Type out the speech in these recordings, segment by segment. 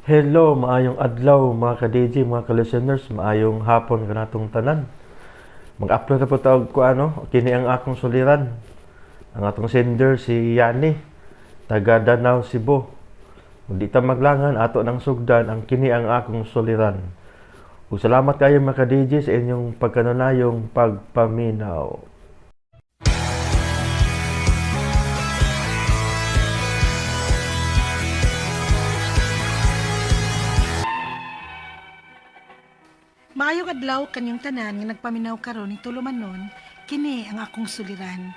Hello, maayong adlaw mga ka-DJ, mga ka-listeners, maayong hapon kanatong tanan. Mag-upload na po tawag ko kini ang akong suliran. Ang atong sender si Yani, taga Danau, Cebu. Kung di ta maglangan, ato ng sugdan ang kini ang akong suliran. Ug salamat kayo mga ka-DJ sa inyong pagkanunayong pagpaminaw. Maayong adlaw kanyang tanan nga nagpaminaw karon ni tulumanon kini ang akong suliran.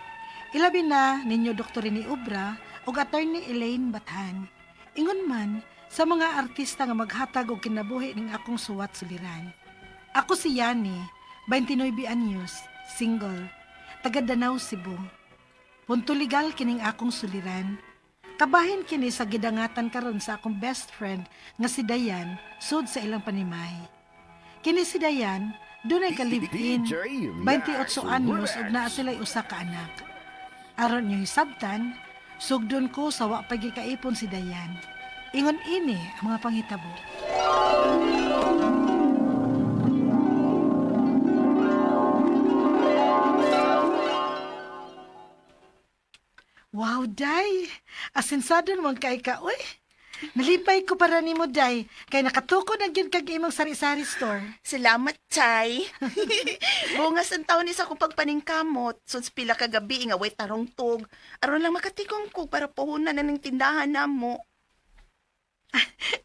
Ilabi na ninyo Dr. ni Ubra ug Attorney Elaine Bathan. Ingon man sa mga artista nga maghatag og kinabuhi ning akong suwat suliran. Ako si Yani, 29 anyos, single, taga Danau, Cebu. Punto legal kining akong suliran. Kabahin kini sa gidangatan karon sa akong best friend nga si Dayan sud sa ilang panimay. Kini si Dayan, dunay ka-live-in, 28 anyos ug naa sila'y usa ka anak. Aron niyo hisabtan, sugdon ko sa wa pagikaipon si Dayan. Ingon ini ang mga panghitabo. Wow, Day! Asensado naman kay ka, uy! Nalipay ko para ni mo, Day, kay nakatukod ang yun kag imong sari-sari store. Salamat, Chay. Bungas ang taon isa kong pagpaningkamot. Suns pila ka gabi nga way tarong tog. Aron lang makatikong ko para puhunan na ng tindahan na mo.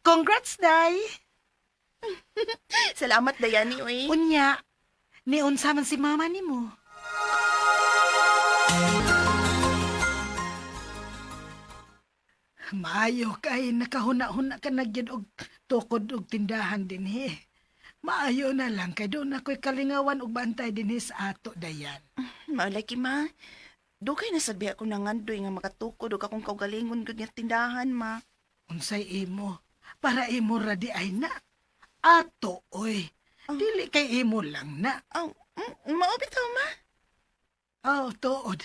Congrats, Day! Salamat, Dayani, oy. Unya, niunsa man si mama ni mo. Maayo kay nakahuna-huna ka na gyud og tukod og tindahan dinhi. Maayo na lang kay doon ako'y kalingawan og bantay dinhi sa ato, Dayan. Malaki ma. Dugay na sabi ako nangandoy nga makatukod og akong kaugalingon gud nga tindahan, ma. Unsay imo? Para imo ra di ay na. Ato, oy. Dili kay imo lang na. Mao bitaw, ma. Oh, tuod.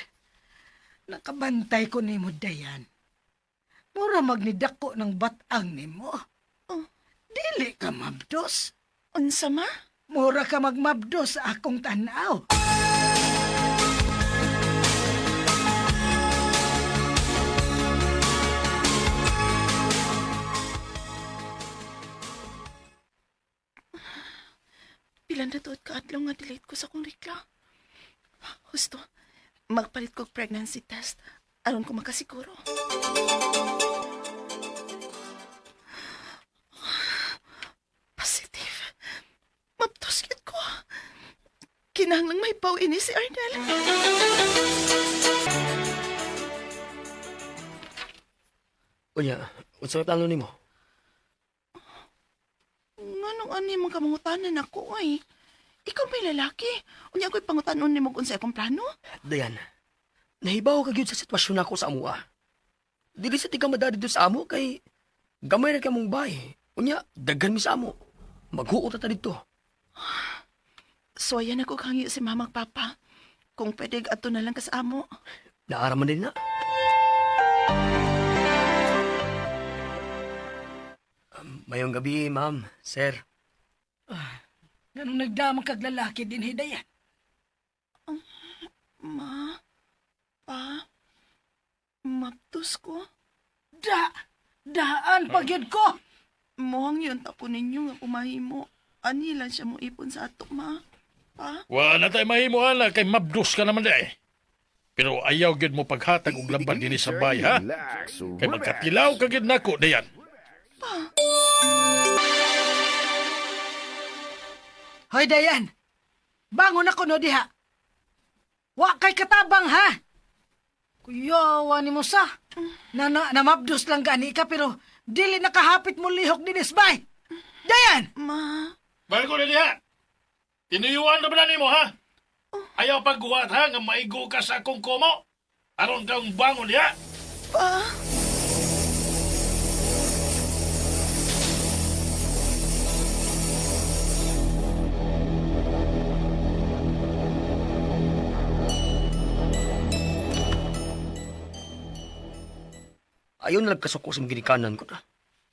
Nakabantay ko nimo, Dayan. Mura magnidako ng batang nimo. Oh. Dili ka mabdos. Unsa, ma? Mura ka magmabdos sa akong tanaw. Pilan na tuod ka adlaw nga delete ko sa akong rikla. Husto, magpalit ko og pregnancy test aron ko makasiguro. Positive. Maptos yun ko. Kinahanglang may paw ini si Arnel. Unya, unsa ang tanong nimo? Nganong ani mong kamangutanan ako, ay? Ikaw may lalaki. Unya ako'y pangutanon ni mong unsay akong plano? Dayan, nahibaw ka gyud sa sitwasyon nako sa amuha. Dili sa tiga madadi do sa amo kay gamay na ka mong bahay. Unya, daghan mi sa amo. Maghuot ta dito. So ayan ako kangyo si mama at papa. Kung pwede ato na lang ka sa amo. Naaraman din na. Mayong gabi, ma'am, sir. Ganong nagdamang kag lalaki din, Dayan. Ma? Pa? Maptos ko? Daan pagyud ko. Mohang yun tapo ninyo nga kumahimo. Ani lang siya mo ipon sa ato, ma. Pa? Wala tayo mahimuan na kay mabdos ka naman day. Pero ayaw gid mo paghatag og lamban dinhi sa bay, ha? Kay magkatilaw ka gid nako dayan. Hoy, Dayan. Bangon ako no diha. Wa kay katabang, ha? Kuyawa ni mo sa. Namabdos lang gani ka, pero dili nakahapit mo lihok din isbay. Dayan! Ma? Bago na diha. Tinuyuan na ba na nimo, ha? Ayaw pagguwat, ha? Nga maigo ka sa akong komo. Aron kang bangon diha. Pa? Ayaw na nagkasuko sa mga ginikanan ko na.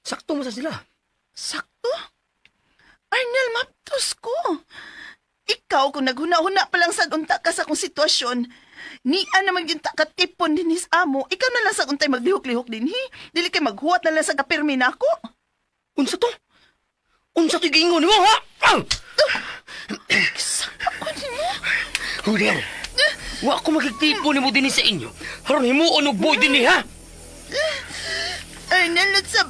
Sakto mo sa sila. Sakto? Arnel, maptos ko. Ikaw, kung naghuna-huna pa lang sa unta ka sa akong sitwasyon, nian naman yung katipon din his amo, ikaw na lang sa untay maglihok-lihok din, hi? Dili kay maghuwat na lang sa kapirmi na ako. Unsa to? Unsa to gingon mo, ha? Sakto ko din mo. Julian, wa ko magigtipo ni mo din sa inyo. Haron himuon og boy din ha? Arnel, at sa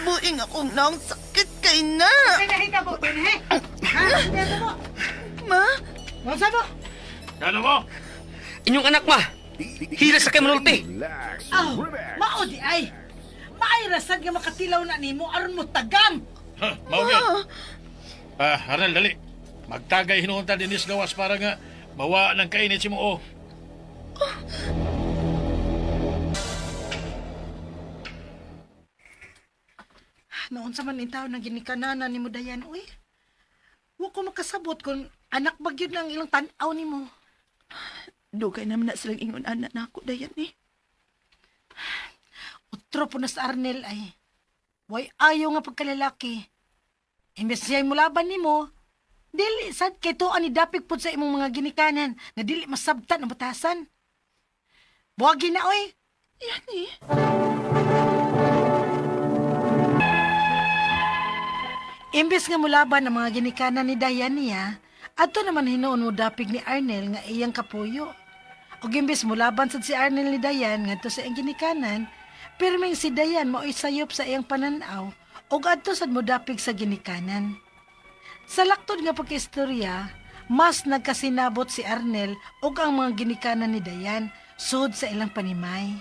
buing akong naong sakit kay na. Nahita mo din, he? Ha? Nahita mo? Ma? Masa mo? Ano mo? Inyong anak ma. Hila sa kay manulti. Aw, mao di ay. Maay rasad nga makatilaw na nimo aron mo tagam. Ha, maugyan. Arnel, dali. Magtagay hinuunta din is gawas para nga mawa ng kainit si mo. Noon sa man intaw na ginikanan ni mo dayan, uy. Wa ko makasabot kung anak bagyod ng ilang tan-aw ni mo. Dugay naman na silang ingon anak na ako dayan eh. Utro po na sa Arnel ay. Way ayaw nga pagkalalaki. Imbes siya'y mulaban ni mo, dili sad kay to ani dapig pud sa imong mga ginikanan na dili masabtan ang batasan. Buwagi na, oy. Yan eh. Imbes nga mulaban ang mga ginikanan ni Dayan niya, ato naman hinuon mo dapig ni Arnel nga iyang kapuyo. O imbes mulaban sad si Arnel ni Dayan nga to sa iyang ginikanan, pirming si Dayan mao'y sayop sa iyang pananaw o adto sad mo dapig sa ginikanan. Sa laktod nga pagkaistorya, mas nagkasinabot si Arnel o ang mga ginikanan ni Dayan sud sa ilang panimay.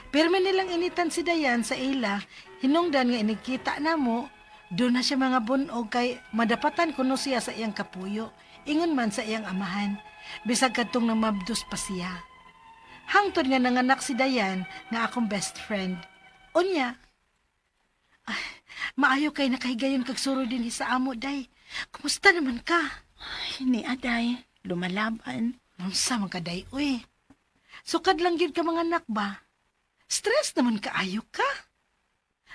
Pirmi nilang initan si Dayan sa ila, hinungdan nga inikita na mo, doon na siya mga bunog kay madapatan kuno siya sa iyang kapuyo, ingon man sa iyang amahan, bisag kadtong nang mabdos pa siya. Hangtod nga nanganak si Dayan nga akong best friend. Unya, maayo kay nakahigayon kag suro din sa amo, day. Kumusta naman ka? Ni Aday, lumalaban. Unsa man ka, day, uy. Sukad lang gyud ka mga anak ba? Stress naman kaayo ka.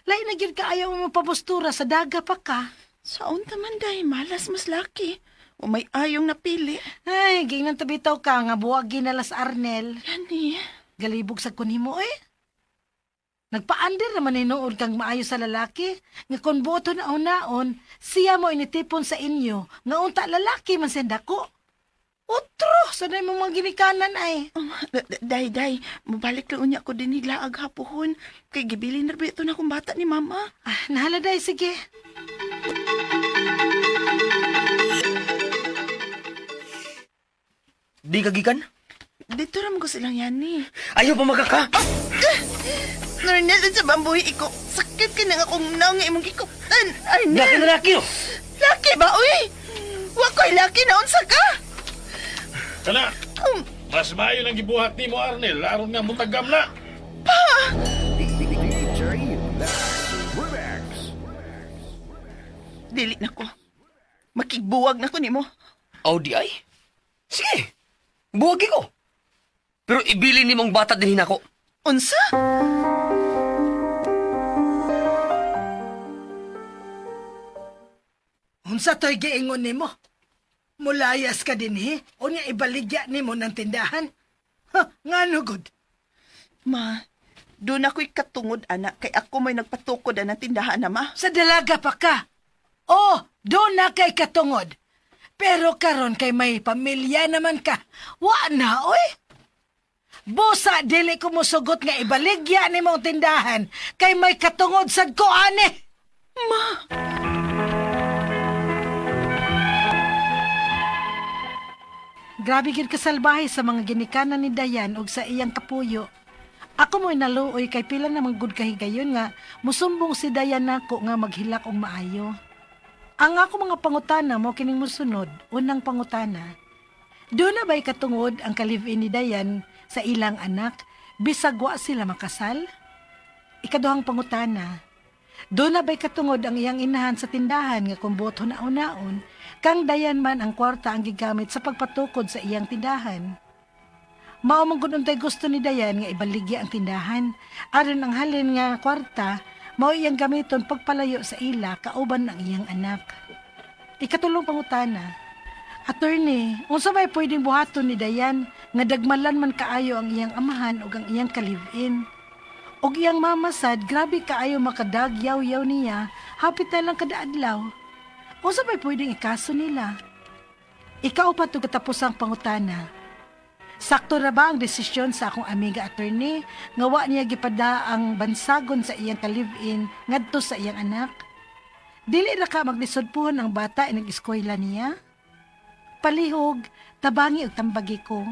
Lain na gyud kaayo mo pabostura sa daga pa ka. Saon taman day, malas mas laki. O may ayong napili. Ay, gingnan tabitaw ka nga buwagi na las Arnel. Yan eh. Galibog sa kunimo eh. Nagpa-under naman hinuod kang maayo sa lalaki. Nga kung boto na unaon, siya mo initipon sa inyo. Nga unta lalaki man senda ko. Otro, sanay mo mga ginikanan ay. Day, mabalik lang unya ko din nila aghapuhon. Kay gibili na ito na akong bata ni mama. Ah, nahala day, sige. Di kagikan? Dito ram ko silang yan eh. Ayaw pa magaka. Arnel, sa bambuhi ko. Sakit ka na nga kung naong nga imong gikuptan. Arnel! Laki na laki no. Laki ba, uy? Wako'y laki na unsa ka? Kana, mas maayo lang gibuhat ni mo, Arnel. Aron nga mutagam na. Dili na ko. Makigbuwag na ko ni mo. Aw di ay. Sige. Buwagi ko. Pero ibili ni mong bata din ako. Unsa? Unsa to'y giingon nimo? Mulayas ka din he? O niya ibaligya nimo ng tindahan? Ha, ngano good? Ma, doon ako'y katungod, anak. Kay ako may nagpatukod na tindahan na, ma. Sa dalaga pa ka. Oh, doon na kay katungod. Pero karon kay may pamilya naman ka. Wa na, oy. Busa, dili ko musugot nga ibaligya ni mong tindahan kay may katungod sad ko, ane. Ma! Grabe gyud kasalbahe sa mga ginikanan ni Dayan ug sa iyang kapuyo. Ako mo'y naluoy kay pila namang gud kahigayon nga musumbong si Dayan nako nga maghilak og maayo. Ang ako mga pangutana mo kining musunod, unang pangutana. Doon na ba'y katungod ang kalivin ni Dayan sa ilang anak, bisag wa sila makasal? Ikaduhang pangutana. Doon na ba'y katungod ang iyang inahan sa tindahan nga kung boto na unaon, kang Dayan man ang kwarta ang gigamit sa pagpatukod sa iyang tindahan. Mao man gud untay gusto ni Dayan nga ibaligya ang tindahan, aron ang halin nga kwarta Mao iyang gamiton pagpalayo sa ila kauban ng iyang anak. Ikatulong pangutana. Attorney, unsa may pwedeng buhaton ni Dayan nga dagmalan man kaayo ang iyang amahan ug ang iyang kalivin? Og iyang mamasad, grabe kaayo makadagyaw-yaw niya, hapit na lang kada adlaw. Unsa may pwedeng ikaso nila? Ikaw pa ito katapos ang pangutana. Sakto na ba ang desisyon sa akong amiga attorney nga wa niya gipada ang bansagon sa iyang kalivin ngadto sa iyang anak? Dili na ka maglisod po ang bata inag eskwela niya? Palihog, tabangi ug tambagi ko.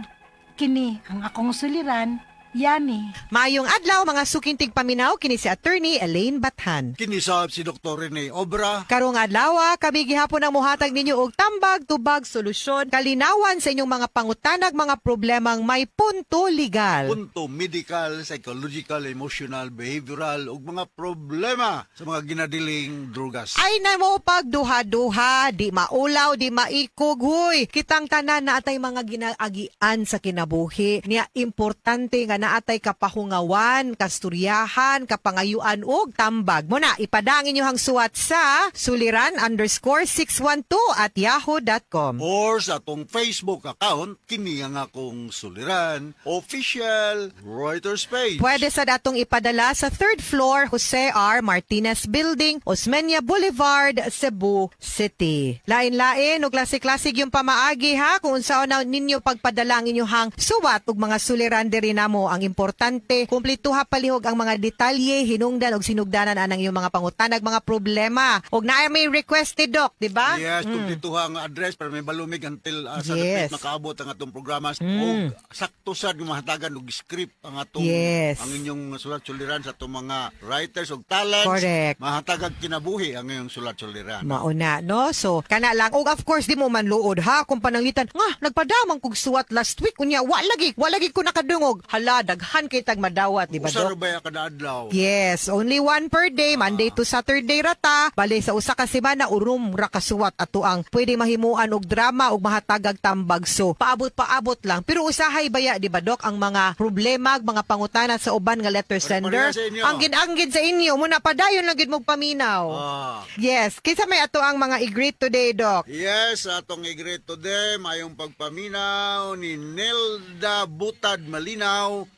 Kini ang akong suliran, Yani. Maayong adlaw mga sukintig paminaw kini si Attorney Elaine Bathan. Kinisab si Dr. Rene Obra. Karong adlaw, kami gihapon ang muhatag ninyo og tambag, tubag, solusyon, kalinawan sa inyong mga pangutanag, mga problemang may punto legal. Punto medical, psychological, emotional, behavioral ug mga problema sa mga ginadiling drugas. Ay na mo pagduha-duha, di maulaw, di maikog, huy. Kitang tanan na atay mga ginaagian sa kinabuhi. Niya importante nga naatay kapahungawan, kasturyahan, kapangayuan ug tambag. Muna, ipadangin nyo hang suwat sa suliran_612@yahoo.com. Or sa atong Facebook account, kini ang akong suliran, official Reuters page. Pwede sa datong ipadala sa 3rd floor Jose R. Martinez Building, Osmeña Boulevard, Cebu City. Lain-lain ug klasik-klasik yung pamaagi ha kung saan na ninyo pagpadala ang inyong suwat ug mga suliran diri namo. Ang importante, kumplituha palihog ang mga detalye, hinungdan ug sinugdanan anang iyong mga pangutanag, mga problema. Ug naay may requested doc, di ba? Yes, kumpletuha ang address para may balumig until sa Yes. dapit makaabot ang atong programa. O sakto sad yung mahatagan og script ang atong Yes. ang inyong sulat-suliran sa atong mga writers ug talents. Correct. Mahatagag kinabuhi ang inyong sulat-suliran. Mauna, no? So, kana lang. Og of course, di mo man luod, ha? Kung panangitan, nga, nagpadamang kog suwat last week. Unya, walagi ko nakadungog. Hala, daghan kay tag madawat, di ba, Usa ra Dok? ba kada adlaw? Yes, only one per day, Monday to Saturday rata. Bali sa usa ka semana urum ra kasuwat ato ang pwede mahimuan og drama og mahatagag tambag. So, paabot lang. Pero usahay baya, di ba, Dok, ang mga problema, mga pangutana sa uban nga letter sender. sa inyo. Ang ginanggid sa inyo, muna padayon lang gid mo paminaw. Ah. Yes, kisa may ato ang mga i-greet today, Doc. Yes, atong i-greet today, mayong pagpaminaw ni Nelda Butad Malinaw,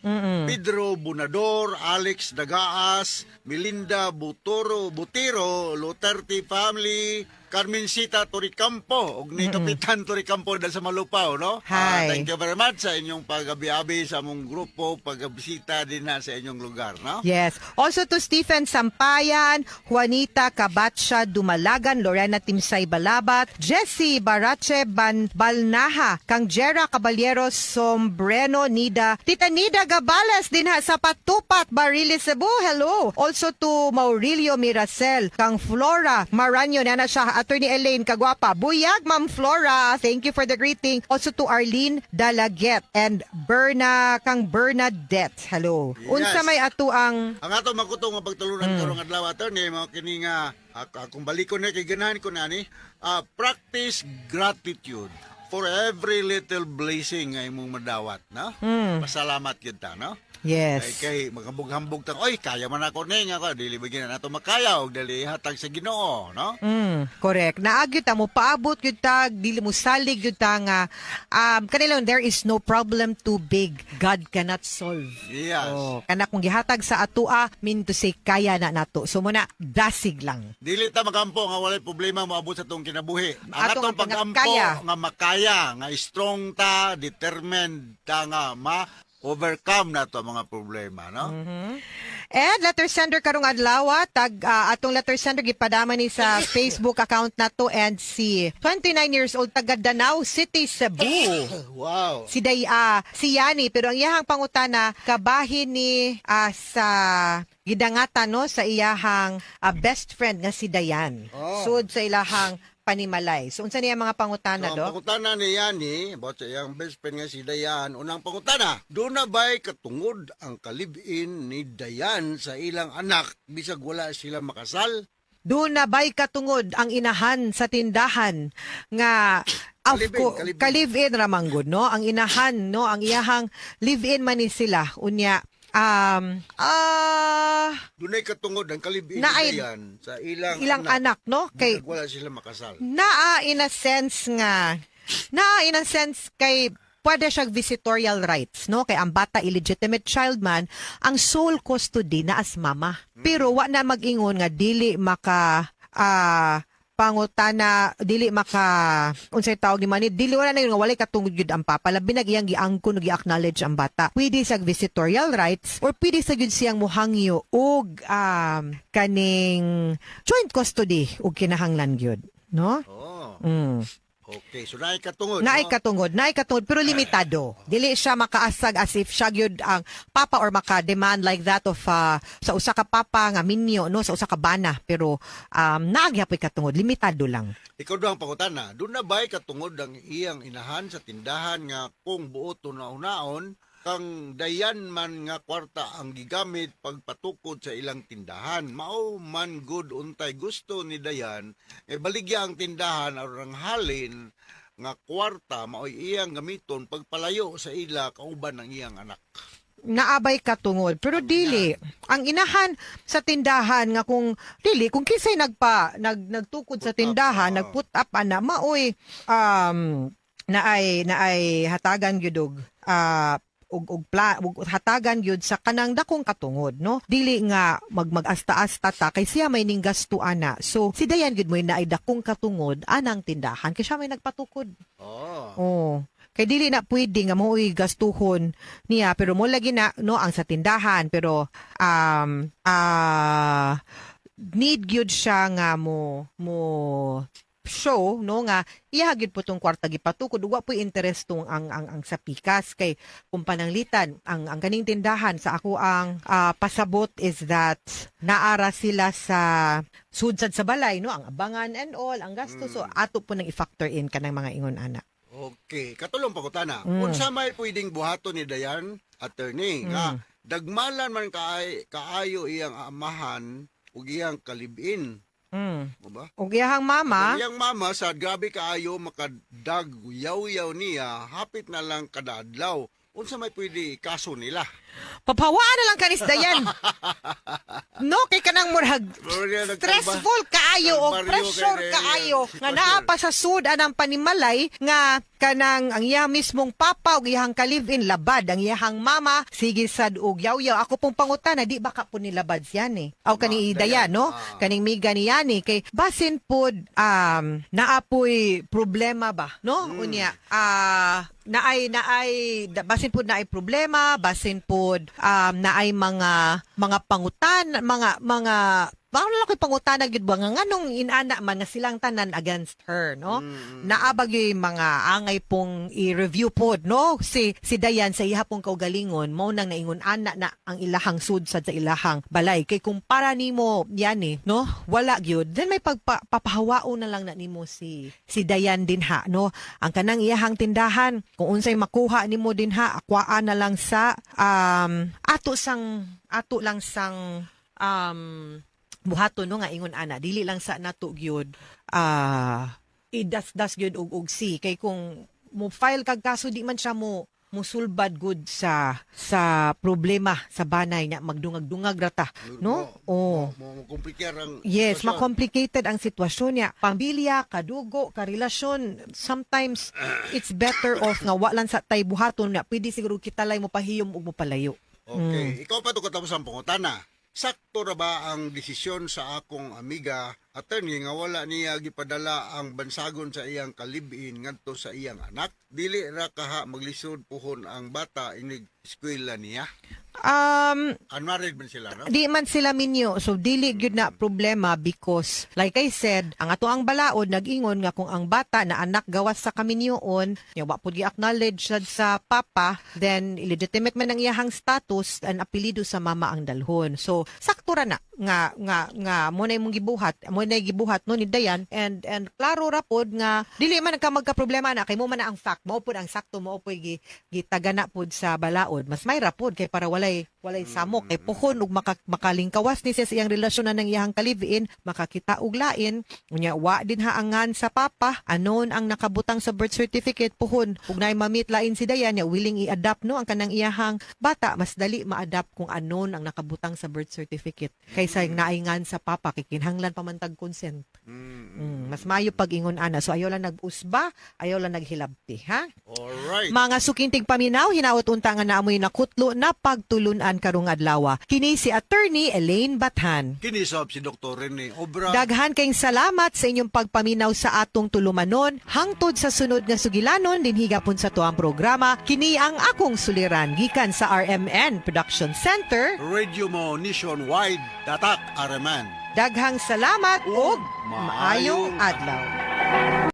Pedro Bunador, Alex Dagaas, Melinda Butiro, Luterte family, Carmencita Toricampo, ug ni Kapitan Toricampo dahil sa Malupaw, no? Hi. Thank you very much sa inyong pag-abi-abi sa among grupo, pag-bisita din na sa inyong lugar, no? Yes. Also to Stephen Sampayan, Juanita Cabacha Dumalagan, Lorena Timsay Balabat, Jessie Barache Balnaha, Kang Jera Caballero Sombreno Nida, Tita Nida Gabales din ha sa Patupat, Bariles, Cebu. Hello. Also to Maurilio Miracel, Kang Flora Maranyo, na siya, Attorney Elaine Kagwapa. Buyag, Ma'am Flora. Thank you for the greeting. Also to Arlene Dalaget and Kang Bernadette. Hello. Yes. Unsa may ato ang Ang ato makuto nga pagtulunan karong adlaw attorney mga kini nga akong balikon na kay ganahan ko nani practice gratitude for every little blessing nga imong madawat, no? Pasalamat gyud ta, no? Yes. Kay maghambog-hambog tang oy kaya man ako ning ako dili bigyan na nato makaya og dili hatag sa Ginoo, no? Correct. Naagyud ta mo paabot gyud ta, dili mo salig gyud ta nga kanilon there is no problem too big God cannot solve. Yes. Oh, kana kung gihatag sa atua mean to say kaya na nato. So muna dasig lang. Dili ta magampo nga walay problema moabot sa tong kinabuhi. Ang Atong atong pagampo kaya. nga makaya, nga strong ta, determined ta nga overcome na to ang mga problema, no? And letter sender karong adlaw atong letter sender gipadama ni sa Facebook account nato and si 29 years old taga Danau City, Cebu. Wow. Si Yani, pero ang iyahang pangutana kabahin ni sa gidangatan no sa iyahang best friend nga si Dayan. Sud sa ilahang panimalay. So unsa niya mga pangutana, So, Dok? ang pangutana ni Yani, about sa iyang best friend nga si Dayan, unang pangutana, doon na ba'y katungod ang kalibin ni Dayan sa ilang anak bisag wala sila makasal? Doon na ba'y katungod ang inahan sa tindahan nga Kalibin. kalivin ramanggod no ang inahan no ang iyahang live-in man ni sila unya Dunay katungod ang kalibin Na ay- yan sa ilang, ilang anak, no? Kay Wala sila makasal. in a sense kay pwede siya visitorial rights, no? Kay ang bata illegitimate child man, ang sole custody na as mama. Pero wa na mag-ingon nga dili maka pangutana, dili maka unsay tawag ni manid, dili wala na yun nga walay katungod gyud ang papa, labi na giyang giangkon ug gi-acknowledge ang bata. Pwede sa visitorial rights or pwede sa gyud siyang mohangyo og kaning joint custody ug kinahanglan gyud, no? Oh, Mm. okay. So naay katungod. Naay no? katungod, pero limitado. Dili siya makaasag as if siya gyud ang papa or maka-demand like that of sa usa ka papa nga minyo, no, sa usa ka bana, pero naagyapoy katungod, limitado lang. Ikaw daw ang pangutana, doon na ba'y katungod ang iyang inahan sa tindahan nga kung buot una-unaon, kang dayan man nga kwarta ang gigamit pagpatukod sa ilang tindahan. Mao man good untay gusto ni dayan, baligya ang tindahan aron halin nga kwarta mao'y iyang gamiton pagpalayo sa ila kauban ng iyang anak. Naabay katungod, pero dili ang inahan sa tindahan nga kung kinsay nagtukod sa tindahan, nagput up ana maoy naay hatagan gyud og hatagan gyud sa kanang dakong katungod, no? Dili nga mag-asta-asta ta kay siya may ning gasto ana. So si dayan gyud mo naay dakong katungod anang tindahan kay siya may nagpatukod. Oh. Kay dili na pwede nga mo'y gastuhon niya pero mo lagi na no ang sa tindahan pero need gyud siya nga mo show no nga iya gyud po tong kwarta gipatukod ug wa po'y interest tong ang sa pikas kay kung pananglitan ang kaning tindahan sa ako ang pasabot is that naara sila sa sudsad sa balay no ang abangan and all ang gasto so ato po nang i-factor in kanang mga ingon ana. Okay, katulong pangutana. Unsa may pwedeng buhaton ni dayan attorney nga dagmalan man kaayo iyang amahan ug iyang kalibin. Ba? Ug iyahang mama, Ang iyang mama sa grabe kaayo makadag yaw-yaw niya hapit na lang kada adlaw. Unsa may pwede kaso nila? papawaan na lang kanis dayan. No kay kanang murag stressful kaayo o pressure kaayo nga naa pa sa sud anang panimalay nga kanang ang iya mismong papa ug iyang kalivin labad ang iyang mama sige sad og yaw-yaw ako pong pangutana di baka po nilabad siya ni aw kani dayan no kaning miga niya ni kay basin pod naapoy problema ba no unya naay basin pod naay problema basin pod naay mga pangutan mga Bawal lang ko'y pangutana gyud ba nga nganong inana man nga silang tanan against her, no? Naabag yung mga angay pong i-review pod, no? Si Dayan sa iha pong kaugalingon, mo nang naingon ana na ang ilahang sudsad sa ilahang balay. Kay kumpara nimo yan no? Wala gyud. Then may papahawao na lang na nimo si Dayan din ha, no? Ang kanang iyahang tindahan, kung unsay makuha nimo din ha, akwaan na lang sa ato lang sang buhaton no nga ingon ana dili lang sa nato gyud idas-das gyud og si kay kung mo file kag kaso di man siya mo sulbad good sa problema sa banay nya magdungag-dungag rata no Mo komplikar ang yes sitwasyon. ma-complicated ang sitwasyon niya pamilya kadugo karelasyon sometimes it's better off nga wa lang sa tay buhaton na pwede siguro kita lay mo pahiyom ug mo palayo. Okay, ikaw pa to katapos ang pangutana. Sakto ra ba ang desisyon sa akong amiga attorney nga wala niya gipadala ang bansagon sa iyang kalibin ngadto sa iyang anak? Dili ra kaha maglisod puhon ang bata inig eskwela niya? Unmarried man sila, no? Di man sila minyo. So, dili gyud na problema because, like I said, ang ato ang balaod, nag-ingon nga kung ang bata na anak gawas sa kaminyoon, yung wapod gi-acknowledge sa papa, then illegitimate man ang iyahang status, ang apelido sa mama ang dalhon. So, sakto ra na nga mo na imong gibuhat, mo mo na gibuhat no ni Dayan and klaro ra pod nga dili man ka magka-problema na kay mo man na ang fact mo pod ang sakto mo pod gitagana pod sa balaod mas may ra pod kay para walay samok kay puhon ug makalingkawas ni siya sa iyang relasyon na nang iyang kalivin makakita og lain unya wa din haangan sa papa anon ang nakabutang sa birth certificate puhon ug nay mamit lain si Dayan nya willing i-adapt no ang kanang iyahang bata mas dali ma-adapt kung anon ang nakabutang sa birth certificate kaysa yung naingan sa papa kikinhanglan pa man tag consent. Mas mayo pag-ingon ana. So ayaw lang nag-usba, ayaw lang naghilabti, ha? Alright. Mga sukintig paminaw, hinaot unta nga naamoy nakutlo na pagtulunan karong adlaw. Kini si Attorney Elaine Bathan. Kinisab si Dr. Rene Obra. Daghan kayong salamat sa inyong pagpaminaw sa atong tulumanon. Hangtod sa sunod nga sugilanon, din higapon sa tuang programa, kini ang akong suliran gikan sa RMN Production Center. Radio mo nationwide. Datak Araman. Daghang salamat ug maayong adlaw.